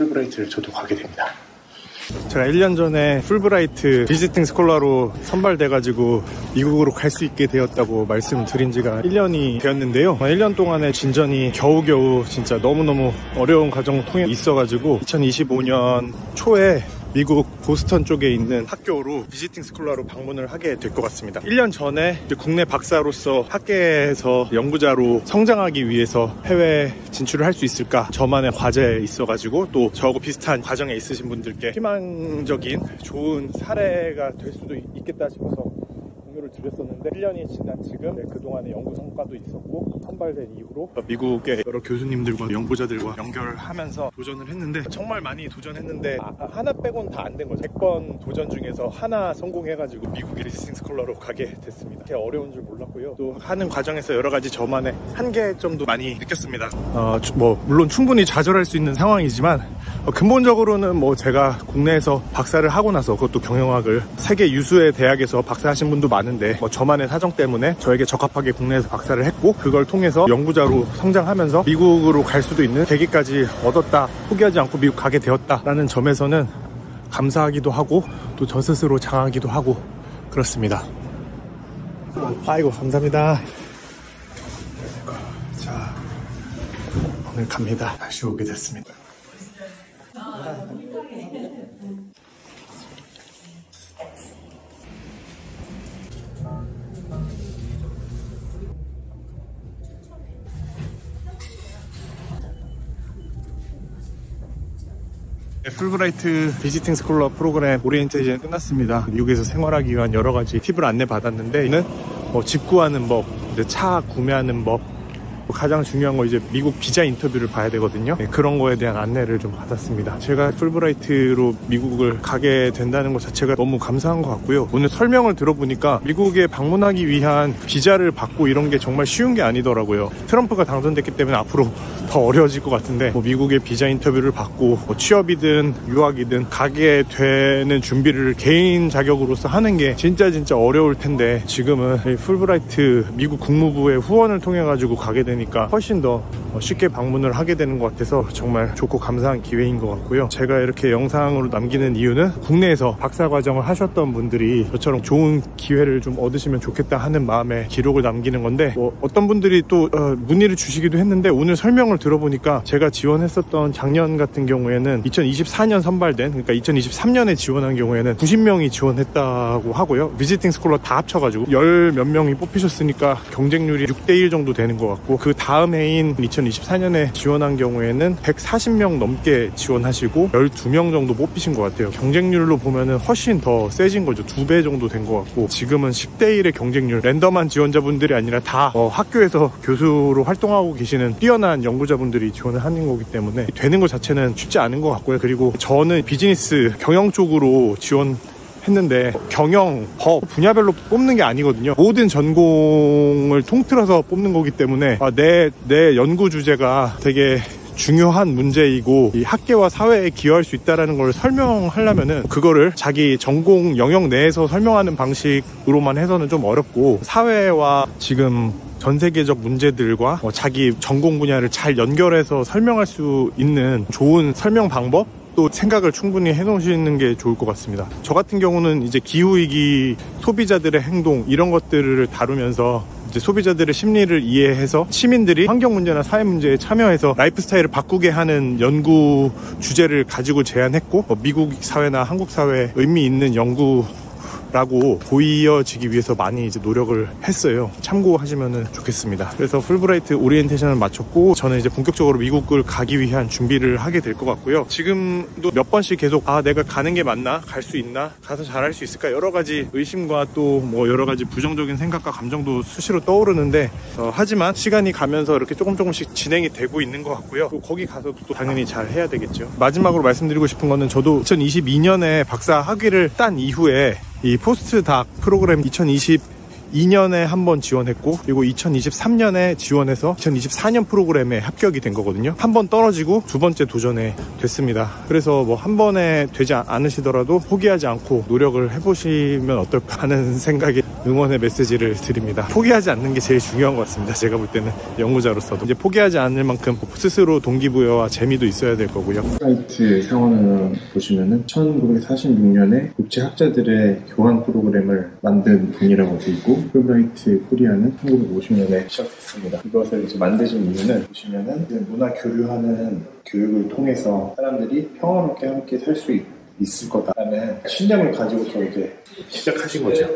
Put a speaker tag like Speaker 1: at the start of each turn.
Speaker 1: 풀브라이트를 저도 가게 됩니다. 제가 1년 전에 풀브라이트 비지팅 스콜라로 선발돼가지고 미국으로 갈 수 있게 되었다고 말씀드린 지가 1년이 되었는데요. 1년 동안의 진전이 겨우겨우 진짜 너무너무 어려운 과정 통해 있어가지고 2025년 초에 미국 보스턴 쪽에 있는 학교로 비지팅 스콜라로 방문을 하게 될 것 같습니다. 1년 전에 국내 박사로서 학계에서 연구자로 성장하기 위해서 해외 진출을 할 수 있을까 저만의 과제에 있어가지고 또 저하고 비슷한 과정에 있으신 분들께 희망적인 좋은 사례가 될 수도 있겠다 싶어서 공유를 드렸었는데 1년이 지난 지금 그동안의 연구 성과도 있었고 선발된 이후로 미국의 여러 교수님들과 연구자들과 연결하면서 도전을 했는데 정말 많이 도전했는데 하나 빼곤 다 안 된 거죠. 100번 도전 중에서 하나 성공해가지고 미국의 비지팅 스콜라로 가게 됐습니다. 그렇게 어려운 줄 몰랐고요. 또 하는 과정에서 여러 가지 저만의 한계점도 많이 느꼈습니다. 물론 충분히 좌절할 수 있는 상황이지만 근본적으로는 제가 국내에서 박사를 하고 나서 그것도 경영학을 세계 유수의 대학에서 박사하신 분도 많은데 저만의 사정 때문에 저에게 적합하게 국내에서 박사를 했고 그걸 통해서 연구자로 성장하면서 미국으로 갈 수도 있는 계기까지 얻었다. 포기하지 않고 미국 가게 되었다라는 점에서는 감사하기도 하고 또 저 스스로 장하기도 하고 그렇습니다. 아이고 감사합니다. 자, 오늘 갑니다. 다시 오게 됐습니다. 풀브라이트 비지팅 스콜라 프로그램 오리엔테이션이 끝났습니다. 미국에서 생활하기 위한 여러 가지 팁을 안내 받았는데 집 구하는 법, 차 구매하는 법, 가장 중요한 거 이제 미국 비자 인터뷰를 봐야 되거든요. 그런 거에 대한 안내를 좀 받았습니다. 제가 풀브라이트로 미국을 가게 된다는 것 자체가 너무 감사한 것 같고요. 오늘 설명을 들어보니까 미국에 방문하기 위한 비자를 받고 이런 게 정말 쉬운 게 아니더라고요. 트럼프가 당선됐기 때문에 앞으로 더 어려워질 것 같은데 미국의 비자 인터뷰를 받고 취업이든 유학이든 가게 되는 준비를 개인 자격으로서 하는 게 진짜 어려울 텐데 지금은 풀브라이트 미국 국무부의 후원을 통해 가지고 가게 되니까 훨씬 더 쉽게 방문을 하게 되는 것 같아서 정말 좋고 감사한 기회인 것 같고요. 제가 이렇게 영상으로 남기는 이유는 국내에서 박사과정을 하셨던 분들이 저처럼 좋은 기회를 좀 얻으시면 좋겠다 하는 마음에 기록을 남기는 건데 어떤 분들이 또 문의를 주시기도 했는데 오늘 설명을 들어보니까 제가 지원했었던 작년 같은 경우에는 2024년 선발된 그러니까 2023년에 지원한 경우에는 90명이 지원했다고 하고요. 비지팅 스콜러 다 합쳐가지고 10 몇 명이 뽑히셨으니까 경쟁률이 6대1 정도 되는 것 같고 그 다음 해인 2024년에 지원한 경우에는 140명 넘게 지원하시고 12명 정도 뽑히신 것 같아요. 경쟁률로 보면은 훨씬 더 세진 거죠. 2배 정도 된 것 같고 지금은 10대1의 경쟁률 랜덤한 지원자분들이 아니라 다 학교에서 교수로 활동하고 계시는 뛰어난 연구자분들이 지원을 하는 거기 때문에 되는 것 자체는 쉽지 않은 것 같고요. 그리고 저는 비즈니스 경영 쪽으로 했는데 경영, 법 분야별로 뽑는 게 아니거든요. 모든 전공을 통틀어서 뽑는 거기 때문에 내 연구 주제가 되게 중요한 문제이고 이 학계와 사회에 기여할 수 있다는 걸 설명하려면은 그거를 자기 전공 영역 내에서 설명하는 방식으로만 해서는 좀 어렵고 사회와 지금 전 세계적 문제들과 자기 전공 분야를 잘 연결해서 설명할 수 있는 좋은 설명 방법 또 생각을 충분히 해놓으시는 게 좋을 것 같습니다. 저 같은 경우는 이제 기후위기, 소비자들의 행동 이런 것들을 다루면서 이제 소비자들의 심리를 이해해서 시민들이 환경 문제나 사회 문제에 참여해서 라이프 스타일을 바꾸게 하는 연구 주제를 가지고 제안했고 미국 사회나 한국 사회에 의미 있는 연구라고 보여지기 위해서 많이 이제 노력을 했어요. 참고하시면 좋겠습니다. 그래서 풀브라이트 오리엔테이션을 마쳤고 저는 이제 본격적으로 미국을 가기 위한 준비를 하게 될 것 같고요. 지금도 몇 번씩 계속 내가 가는 게 맞나? 갈 수 있나? 가서 잘할 수 있을까? 여러 가지 의심과 또 여러 가지 부정적인 생각과 감정도 수시로 떠오르는데 하지만 시간이 가면서 이렇게 조금씩 진행이 되고 있는 것 같고요. 또 거기 가서도 또 당연히 잘 해야 되겠죠. 마지막으로 말씀드리고 싶은 거는 저도 2022년에 박사 학위를 딴 이후에 이 포스트 닥 프로그램 2년에 한 번 지원했고, 그리고 2023년에 지원해서 2024년 프로그램에 합격이 된 거거든요. 한 번 떨어지고 두 번째 도전에 됐습니다. 그래서 뭐 한 번에 되지 않으시더라도 포기하지 않고 노력을 해보시면 어떨까 하는 생각에 응원의 메시지를 드립니다. 포기하지 않는 게 제일 중요한 것 같습니다. 제가 볼 때는 연구자로서도 이제 포기하지 않을 만큼 스스로 동기부여와 재미도 있어야 될 거고요.
Speaker 2: 사이트 상원을 보시면은 1946년에 국제학자들의 교환 프로그램을 만든 분이라고 되어 있고, 풀브라이트 코리아는 1950년에 시작됐습니다. 이것을 이제 만드신 이유는 보시면은 문화 교류하는 교육을 통해서 사람들이 평화롭게 함께 살 수 있을 거다라는 신념을 가지고서 이제 시작하신 거죠.